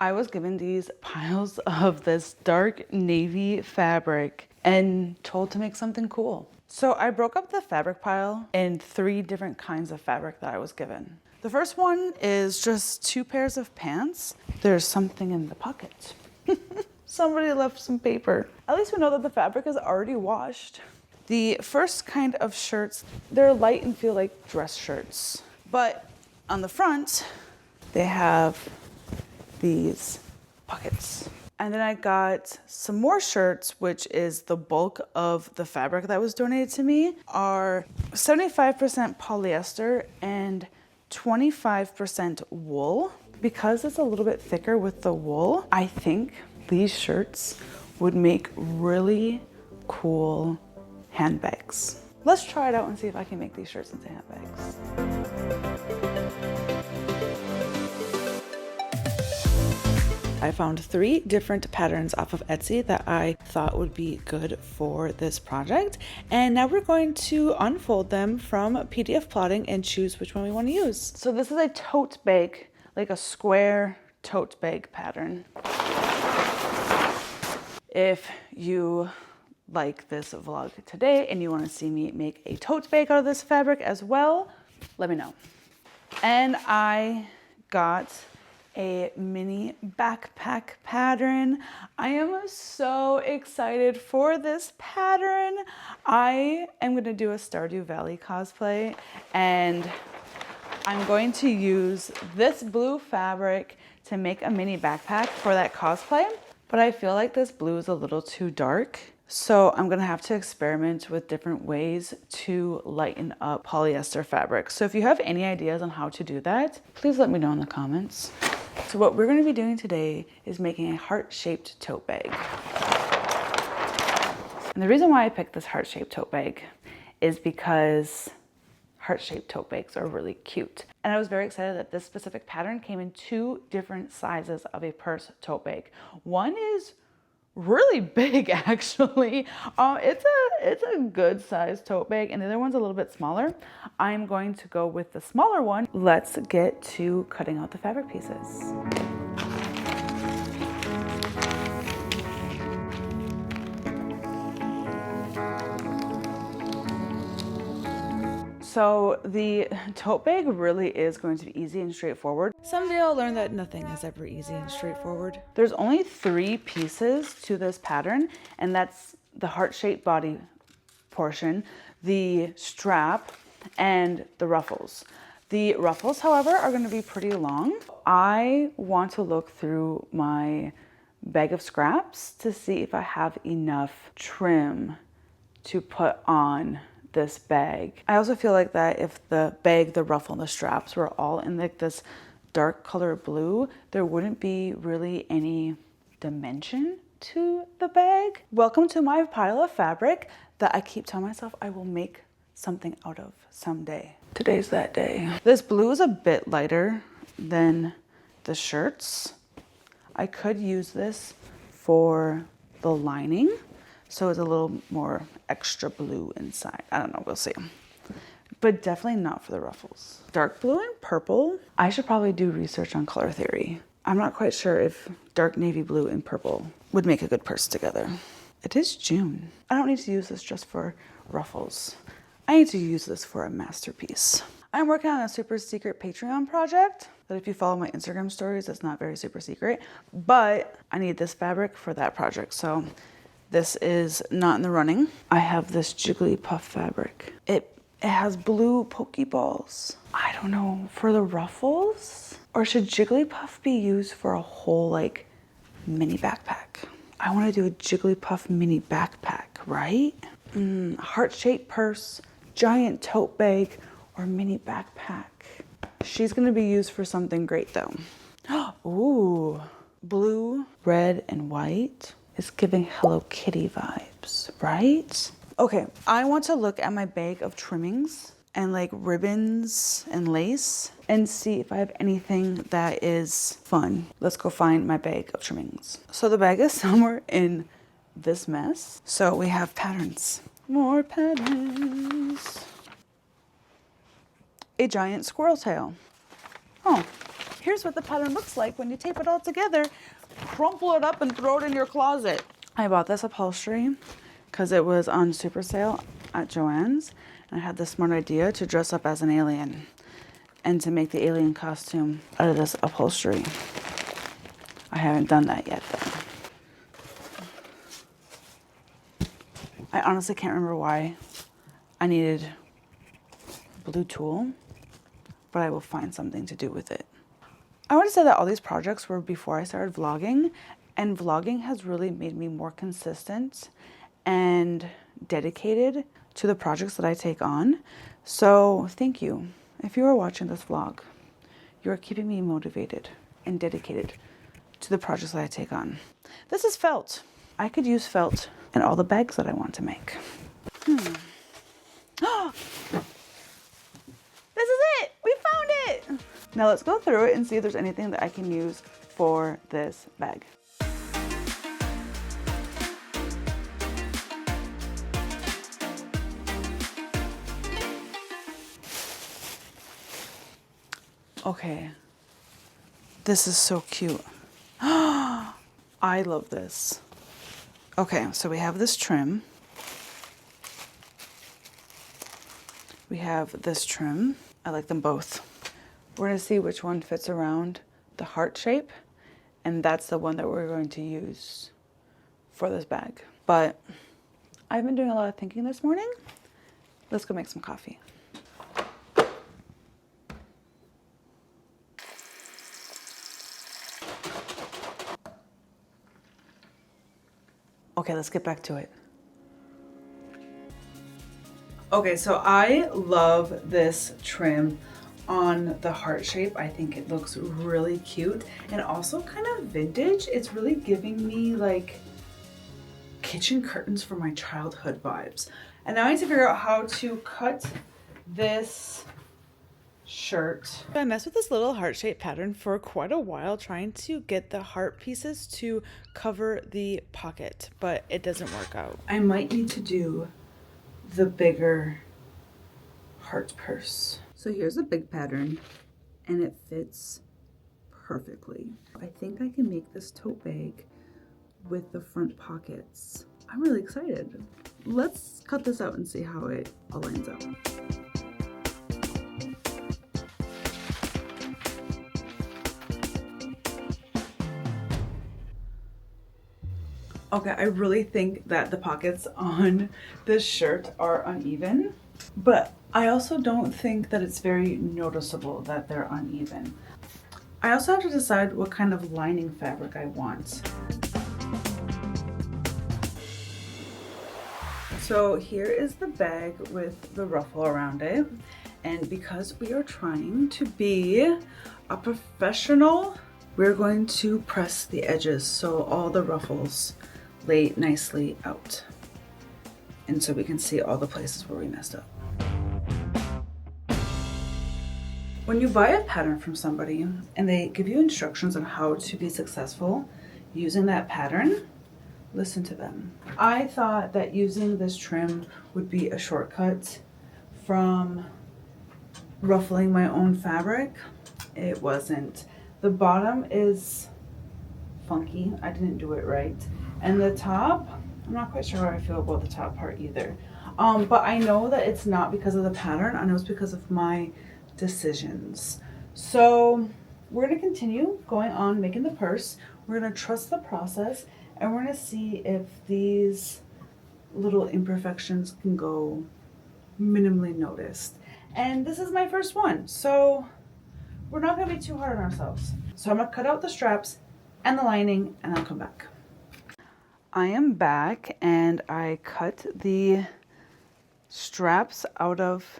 I was given these piles of this dark navy fabric and told to make something cool. So I broke up the fabric pile in 3 different kinds of fabric that I was given. The first one is just 2 pairs of pants. There's something in the pocket. Somebody left some paper. At least we know that the fabric is already washed. The first kind of shirts, they're light and feel like dress shirts. But on the front, they have these pockets. And then I got some more shirts, which is the bulk of the fabric that was donated to me, are 75% polyester and 25% wool. Because it's a little bit thicker with the wool, I think these shirts would make really cool handbags. Let's try it out and see if I can make these shirts into handbags. I found 3 different patterns off of Etsy that I thought would be good for this project. And now we're going to unfold them from PDF plotting and choose which one we want to use. So this is a tote bag, like a square tote bag pattern. If you like this vlog today and you want to see me make a tote bag out of this fabric as well, let me know. And I got a mini backpack pattern. I am so excited for this pattern. I am going to do a Stardew Valley cosplay, and I'm going to use this blue fabric to make a mini backpack for that cosplay, but I feel like this blue is a little too dark. So I'm gonna have to experiment with different ways to lighten up polyester fabric. So if you have any ideas on how to do that, please let me know in the comments. So what we're gonna be doing today is making a heart-shaped tote bag. And the reason why I picked this heart-shaped tote bag is because heart-shaped tote bags are really cute. And I was very excited that this specific pattern came in 2 different sizes of a purse tote bag. One is really big, actually. It's a good size tote bag, and the other one's a little bit smaller. I'm going to go with the smaller one. Let's get to cutting out the fabric pieces. So the tote bag really is going to be easy and straightforward. Someday I'll learn that nothing is ever easy and straightforward. There's only 3 pieces to this pattern, and that's the heart-shaped body portion, the strap, and the ruffles. The ruffles, however, are going to be pretty long. I want to look through my bag of scraps to see if I have enough trim to put on this bag. I also feel like that if the bag, the ruffle, and the straps were all in like this dark color blue, there wouldn't be really any dimension to the bag. Welcome to my pile of fabric that I keep telling myself I will make something out of someday. Today's that day. This blue is a bit lighter than the shirts. I could use this for the lining, so it's a little more extra blue inside. I don't know, we'll see. But definitely not for the ruffles. Dark blue and purple. I should probably do research on color theory. I'm not quite sure if dark navy blue and purple would make a good purse together. It is June. I don't need to use this just for ruffles. I need to use this for a masterpiece. I'm working on a super secret Patreon project that if you follow my Instagram stories, it's not very super secret, but I need this fabric for that project. So this is not in the running. I have this Jigglypuff fabric. It has blue Pokeballs. I don't know, for the ruffles? Or should Jigglypuff be used for a whole like mini backpack? I want to do a Jigglypuff mini backpack, right? Heart-shaped purse, giant tote bag, or mini backpack. She's gonna be used for something great though. Ooh, blue, red, and white. It's giving Hello Kitty vibes, right? Okay, I want to look at my bag of trimmings and like ribbons and lace and see if I have anything that is fun. Let's go find my bag of trimmings. So the bag is somewhere in this mess. So we have patterns. More patterns. A giant squirrel tail. Oh, Here's what the pattern looks like when you tape it all together, crumple it up and throw it in your closet. I bought this upholstery because it was on super sale at Joann's. And I had the smart idea to dress up as an alien and to make the alien costume out of this upholstery. I haven't done that yet though. I honestly can't remember why I needed blue tulle, but I will find something to do with it. I want to say that all these projects were before I started vlogging, and vlogging has really made me more consistent and dedicated to the projects that I take on. So thank you. If you are watching this vlog, you are keeping me motivated and dedicated to the projects that I take on. This is felt. I could use felt in all the bags that I want to make. This is it! We found it! Now let's go through it and see if there's anything that I can use for this bag. Okay, this is so cute. I love this. Okay, so we have this trim. We have this trim. I like them both. We're gonna see which one fits around the heart shape, and that's the one that we're going to use for this bag. But I've been doing a lot of thinking this morning. Let's go make some coffee. Okay, let's get back to it. Okay, so I love this trim on the heart shape. I think it looks really cute and also kind of vintage. It's really giving me like kitchen curtains from my childhood vibes. And now I need to figure out how to cut this shirt. I messed with this little heart shape pattern for quite a while, trying to get the heart pieces to cover the pocket, but it doesn't work out. I might need to do the bigger heart purse. So here's a big pattern and it fits perfectly. I think I can make this tote bag with the front pockets. I'm really excited. Let's cut this out and see how it all lines out. Okay, I really think that the pockets on this shirt are uneven, but I also don't think that it's very noticeable that they're uneven. I also have to decide what kind of lining fabric I want. So here is the bag with the ruffle around it. And because we are trying to be a professional, we're going to press the edges so all the ruffles lay nicely out. And so we can see all the places where we messed up. When you buy a pattern from somebody and they give you instructions on how to be successful using that pattern, listen to them. I thought that using this trim would be a shortcut from ruffling my own fabric. It wasn't. The bottom is funky. I didn't do it right. And the top, I'm not quite sure how I feel about the top part either. But I know that it's not because of the pattern. I know it's because of my decisions. So we're gonna continue going on making the purse. We're gonna trust the process and we're gonna see if these little imperfections can go minimally noticed. And this is my first one, so we're not gonna be too hard on ourselves. So I'm gonna cut out the straps and the lining and I'll come back. I am back and I cut the straps out of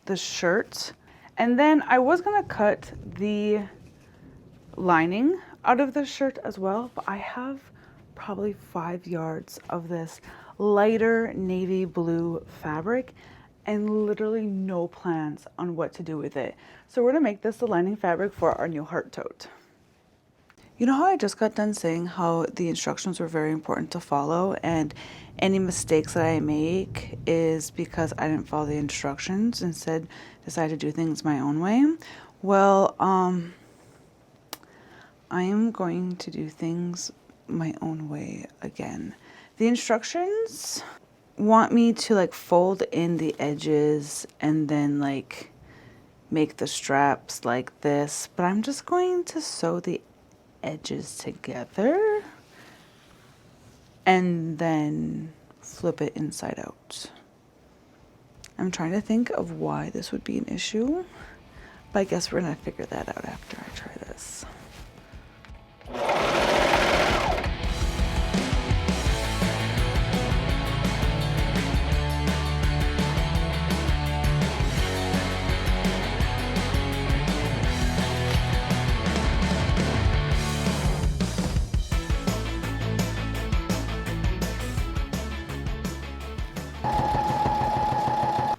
the shirt, and then I was gonna cut the lining out of the shirt as well, but I have probably 5 yards of this lighter navy blue fabric and literally no plans on what to do with it. So we're gonna make this the lining fabric for our new heart tote. You know how I just got done saying how the instructions were very important to follow, and any mistakes that I make is because I didn't follow the instructions, instead decided to do things my own way? Well, I am going to do things my own way again. The instructions want me to like fold in the edges and then like make the straps like this, but I'm just going to sew the edges together and then flip it inside out. I'm trying to think of why this would be an issue, but I guess we're gonna figure that out after I try this.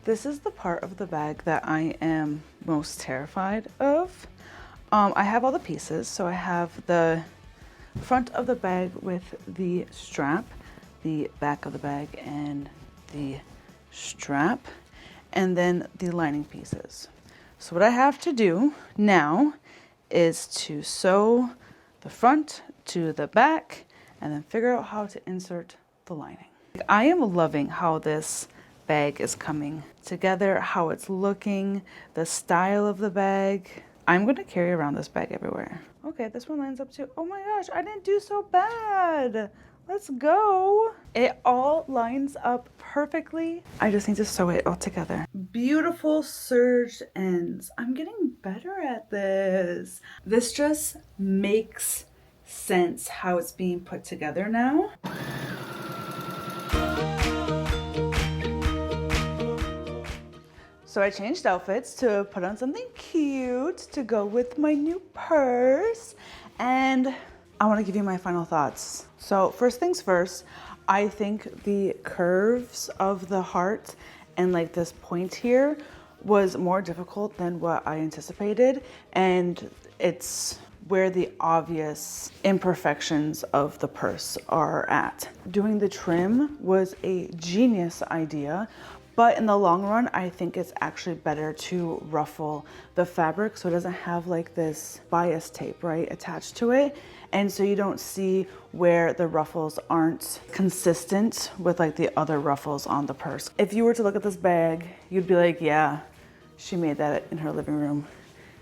This is the part of the bag that I am most terrified of. I have all the pieces. So I have the front of the bag with the strap, the back of the bag and the strap, and then the lining pieces. So what I have to do now is to sew the front to the back and then figure out how to insert the lining. I am loving how this bag is coming together, how it's looking, the style of the bag. I'm going to carry around this bag everywhere. Okay, this one lines up too. Oh my gosh, I didn't do so bad. Let's go. It all lines up perfectly. I just need to sew it all together. Beautiful serged ends. I'm getting better at this. This just makes sense how it's being put together now. So I changed outfits to put on something cute to go with my new purse. And I want to give you my final thoughts. So first things first, I think the curves of the heart and like this point here was more difficult than what I anticipated. And it's where the obvious imperfections of the purse are at. Doing the trim was a genius idea. But in the long run, I think it's actually better to ruffle the fabric so it doesn't have like this bias tape, right, attached to it. And so you don't see where the ruffles aren't consistent with like the other ruffles on the purse. If you were to look at this bag, you'd be like, yeah, she made that in her living room.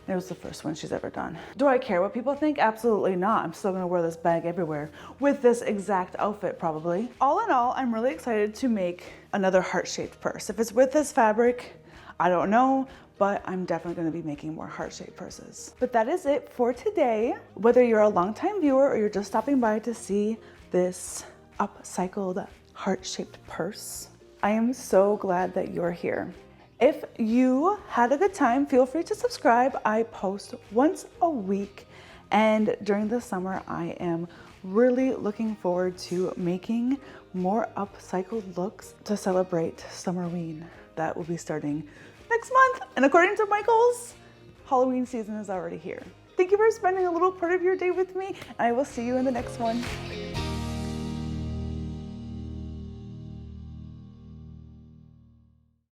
It was the first one she's ever done. Do I care what people think? Absolutely not. I'm still gonna wear this bag everywhere with this exact outfit probably. All in all, I'm really excited to make another heart-shaped purse. If it's with this fabric, I don't know, but I'm definitely gonna be making more heart-shaped purses. But that is it for today. Whether you're a longtime viewer or you're just stopping by to see this upcycled heart-shaped purse, I am so glad that you're here. If you had a good time, feel free to subscribe. I post once a week, and during the summer, I am really looking forward to making more upcycled looks to celebrate Summerween. That will be starting next month. And according to Michael's, Halloween season is already here. Thank you for spending a little part of your day with me, and I will see you in the next one.